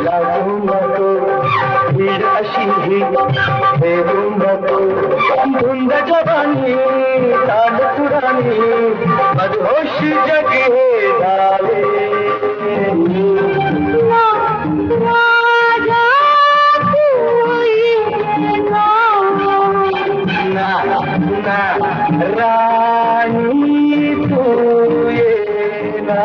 लागू नको भीड अशी ही देऊ नको धुंद जवानी चाल पुराणी मधोश जग हे झाले रानी तू ये ना